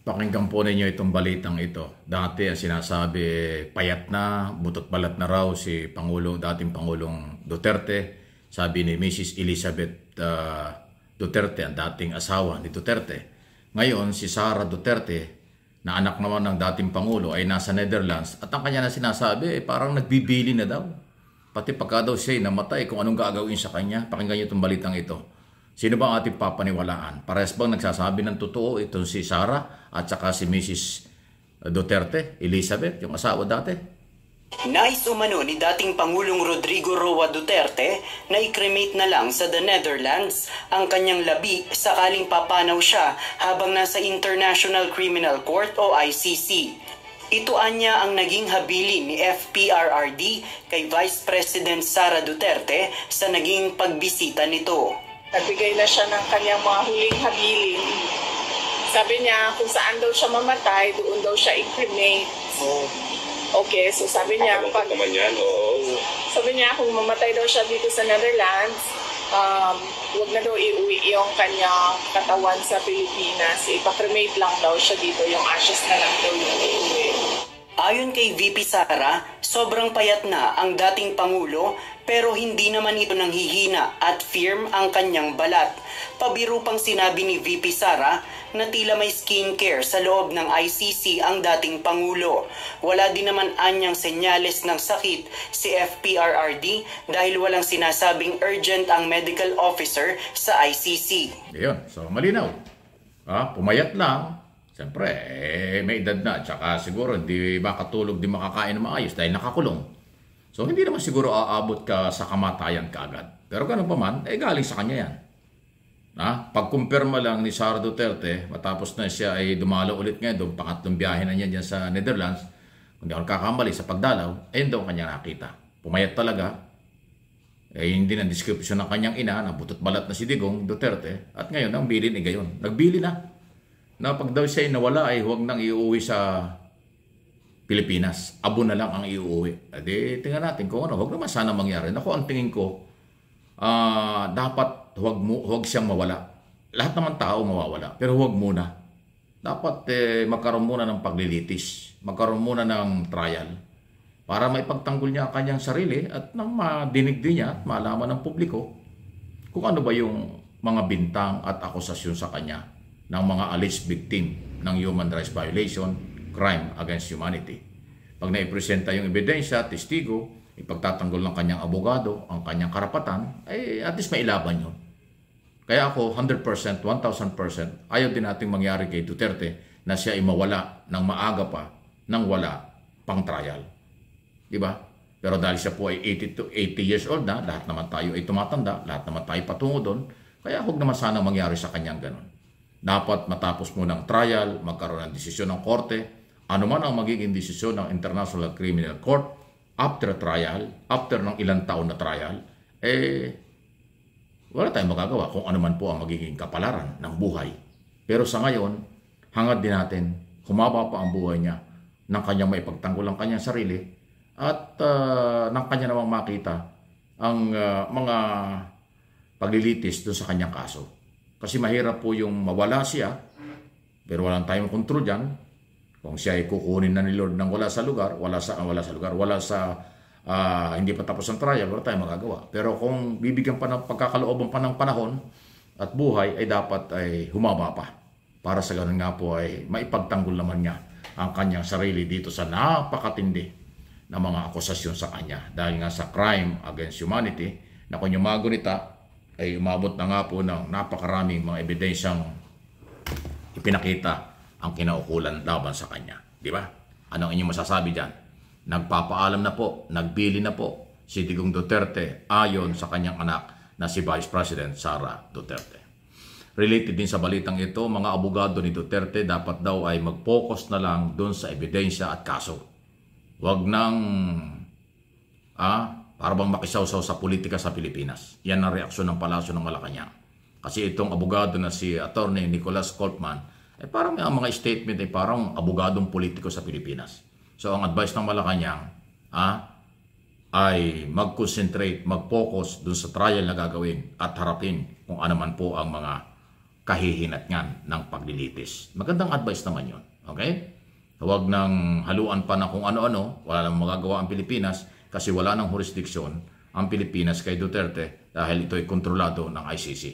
Pakinggan po ninyo itong balitang ito. Dati ang sinasabi, payat na, butot balat na raw si dating Pangulong Duterte. Sabi ni Mrs. Elizabeth Duterte, ang dating asawa ni Duterte. Ngayon, si Sara Duterte, na anak naman ng dating Pangulo, ay nasa Netherlands. At ang kanya na sinasabi, parang nagbibili na daw. Pati pagka daw siya namatay, kung anong gagawin sa kanya. Pakinggan niyo itong balitang ito. Sino ba ang ating papaniwalaan? Parehas bang nagsasabi ng totoo itong si Sara at saka si Mrs. Duterte, Elizabeth, yung asawa dati? Nais umano ni dating Pangulong Rodrigo Roa Duterte na i-cremate na lang sa the Netherlands ang kanyang labi sakaling papanaw siya habang nasa International Criminal Court o ICC. Ito anya ang naging habilin ni FPRRD kay Vice President Sara Duterte sa naging pagbisita nito. Nagbigay na siya ng kanyang mga huling habilin. Sabi niya kung saan daw siya mamatay, doon daw siya i-cremate. Okay, so sabi niya, sabi niya kung mamatay daw siya dito sa Netherlands, huwag na daw iuwi yung kanyang katawan sa Pilipinas. Ipa-cremate lang daw siya dito, yung ashes na lang daw yung iuwi. Ayon kay VP Sara, sobrang payat na ang dating Pangulo pero hindi naman ito nanghihina at firm ang kanyang balat. Pabiro pang sinabi ni VP Sara na tila may skincare sa loob ng ICC ang dating Pangulo. Wala din naman anyang senyales ng sakit si FPRRD dahil walang sinasabing urgent ang medical officer sa ICC. Ayun, so malinaw. Pumayat lang. Siyempre, may edad na. Tsaka siguro hindi makatulog, di makakain na maayos dahil nakakulong. So hindi naman siguro aabot ka sa kamatayan kaagad. Pero ganun pa man, galing sa kanya yan. Pagkumpirma lang ni Sara Duterte, matapos na siya ay dumalo ulit ngayon, doon pangatlong biyahe na niya dyan sa Netherlands, kung di ako kakamali sa pagdalaw, ayun daw kanya nakita. Pumayat talaga. Hindi na description ng kanyang ina, na butot balat na si Digong Duterte, at ngayon ang bilin ay gayon. Nagbili na. Na pag daw siya nawala ay huwag nang iuwi sa Pilipinas. Abo na lang ang iuwi. Tingnan natin kung ano. Huwag naman sana mangyari. Ako, ang tingin ko, dapat huwag siyang mawala. Lahat naman tao mawawala. Pero huwag muna. Dapat magkaroon muna ng paglilitis. Magkaroon muna ng trial. Para maipagtanggol niya ang kanyang sarili at nang madinig din niya at malaman ng publiko kung ano ba yung mga bintang at akusasyon sa kanya ng mga alleged victim ng human rights violation, crime against humanity. Pag naipresenta yung ebidensya, testigo, ipagtatanggol ng kanyang abogado, ang kanyang karapatan, ay at least mailaban yun. Kaya ako, 100%, 1,000%, ayaw din nating mangyari kay Duterte na siya ay mawala ng maaga pa nang wala pang trial. Diba? Pero dahil siya po ay 80 years old na, lahat naman tayo ay tumatanda, lahat naman tayo patungo doon, kaya huwag naman sana mangyari sa kanyang ganun. Dapat matapos mo ng trial, magkaroon ng desisyon ng korte, ano man ang magiging desisyon ng International Criminal Court, after trial, after ng ilang taon na trial, wala tayong magagawa kung ano man po ang magiging kapalaran ng buhay. Pero sa ngayon, hangad din natin, humaba pa ang buhay niya ng kanyang maipagtanggol ang kanyang sarili at ng kanya namang makita ang mga paglilitis doon sa kanyang kaso. Kasi mahirap po yung mawala siya, pero walang tayong kontrol dyan. Kung siya ay kukunin na ni Lord ng wala sa hindi pa tapos ang trial, wala tayong magagawa. Pero kung bibigyan pa ng pagkakalooban pa ng panahon at buhay, ay dapat ay humaba pa. Para sa ganun nga po ay maipagtanggol naman niya ang kanyang sarili dito sa napakatindi na mga akusasyon sa kanya. Dahil nga sa crime against humanity, na kung yung mga gunita, ay umabot na nga po ng napakaraming mga ebidensyang ipinakita ang kinaukulan laban sa kanya. Di ba? Anong inyong masasabi dyan? Nagpapaalam na po, nagbili na po si Digong Duterte ayon sa kanyang anak na si Vice President Sara Duterte. Related din sa balitang ito, mga abogado ni Duterte dapat daw ay mag-focus na lang doon sa ebidensya at kaso. Huwag nang para bang makisawsaw sa politika sa Pilipinas. Yan ang reaksyon ng Palasyo ng Malacanang. Kasi itong abogado na si Attorney Nicholas Coltman, parang ang mga statement ay parang abogadong politiko sa Pilipinas. So ang advice ng Malacanang ay mag-concentrate, mag-focus dun sa trial na gagawin at harapin kung ano man po ang mga kahihinatnan ng paglilitis. Magandang advice naman yon. Okay? Huwag nang haluan pa na kung ano-ano, wala nang magagawa ang Pilipinas kasi wala nang jurisdiksyon ang Pilipinas kay Duterte dahil ito ay kontrolado ng ICC.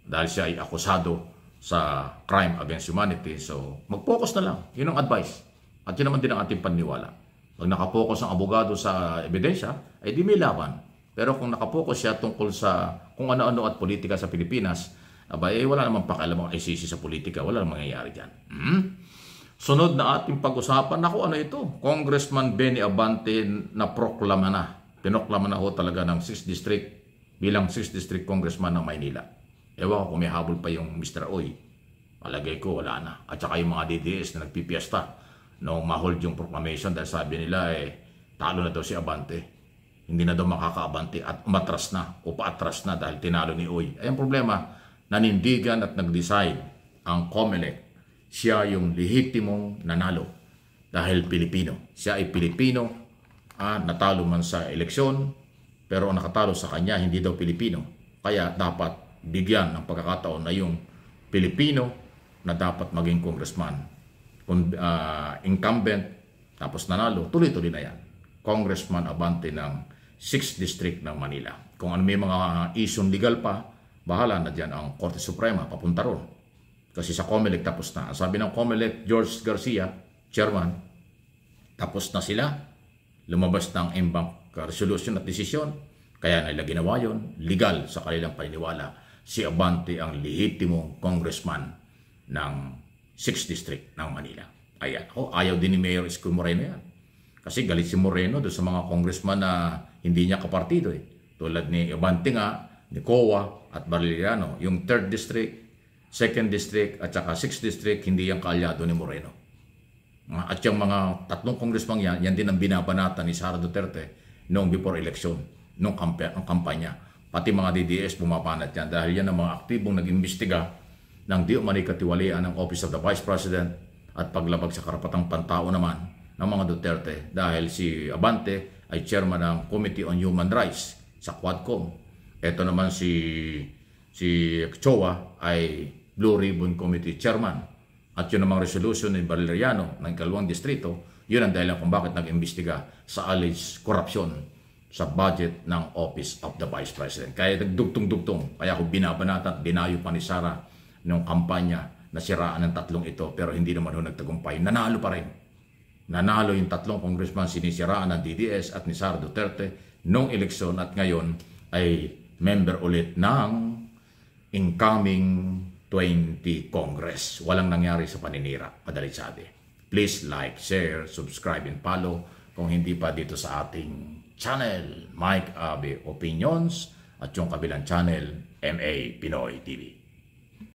Dahil siya ay akusado sa crime against humanity. So, mag-focus na lang. Yun ang advice. At yun naman din ang ating paniniwala. Pag nakapokus ang abogado sa ebidensya, ay di may laban. Pero kung nakapokus siya tungkol sa kung ano-ano at politika sa Pilipinas, wala namang pakialam ang ICC sa politika. Wala namang mangyayari dyan. Sunod na ating pag-usapan, naku ano ito? Congressman Benny Abante na proklama na. Pinoklama na ho talaga ng 6th District bilang 6th District Congressman ng Maynila. Ewan ko kung may habol pa yung Mr. Oy. Palagay ko wala na. At saka yung mga DDS na nagpipiesta nung ma-hold yung proclamation dahil sabi nila talo na daw si Abante. Hindi na daw makaka-abante at umatras na o paatras na dahil tinalo ni Oy. Ay ang problema, nanindigan at nag-decide ang COMELEC. Siya yung lehitimong nanalo dahil Pilipino. Siya ay Pilipino, natalo man sa eleksyon, pero ang nakatalo sa kanya hindi daw Pilipino. Kaya dapat bigyan ng pagkakataon na yung Pilipino na dapat maging congressman. Kung incumbent, tapos nanalo, tuloy-tuloy na yan. Congressman Abante ng 6th District ng Manila. Kung ano may mga isyong legal pa, bahala na dyan ang Korte Suprema, papunta ron. Kasi sa COMELEC tapos na. Sabi ng COMELEC, George Garcia, chairman, tapos na sila. Lumabas ng embank resolution at desisyon. Kaya nila ginawa yun, legal sa kanilang paniniwala. Si Abante ang lehitimong congressman ng 6th District ng Manila. Ayan. Ayaw din ni Mayor Isko Moreno yan. Kasi galit si Moreno doon sa mga congressman na hindi niya kapartido. Tulad ni Abante nga, ni COA at Bariliano. Yung 3rd District, 2nd District at saka 6th District, hindi yung kaalyado ni Moreno. At yung mga tatlong congressman yan din ang binabanatan ni Sara Duterte noong before election, noong kampanya. Pati mga DDS bumapanat yan dahil yan ang mga aktibong nag-imbestiga ng di umani katiwalian ng Office of the Vice President at paglabag sa karapatang pantao naman ng mga Duterte dahil si Abante ay chairman ng Committee on Human Rights sa Quadcom. Ito naman si CHOA ay Blue Ribbon Committee chairman. At yun namang resolution ni Valeriano ng 2nd Distrito, yun ang dahilan kung bakit nag-imbestiga sa alleged corruption sa budget ng Office of the Vice President. Kaya nagdugtong-dugtong. Kaya ako binabanatan, dinayo pa ni Sara nung kampanya na siraan ng tatlong ito, pero hindi naman ho nagtagumpay. Nanalo pa rin. Nanalo yung tatlong congressman sinisiraan ng DDS at ni Sara Duterte nung eleksyon at ngayon ay member ulit ng incoming 20 Congress. Walang nangyari sa paninira. Madalit sabi. Please like, share, subscribe, and follow kung hindi pa dito sa ating channel, Mike Abe Opinions, at yung kabilang channel, MA Pinoy TV.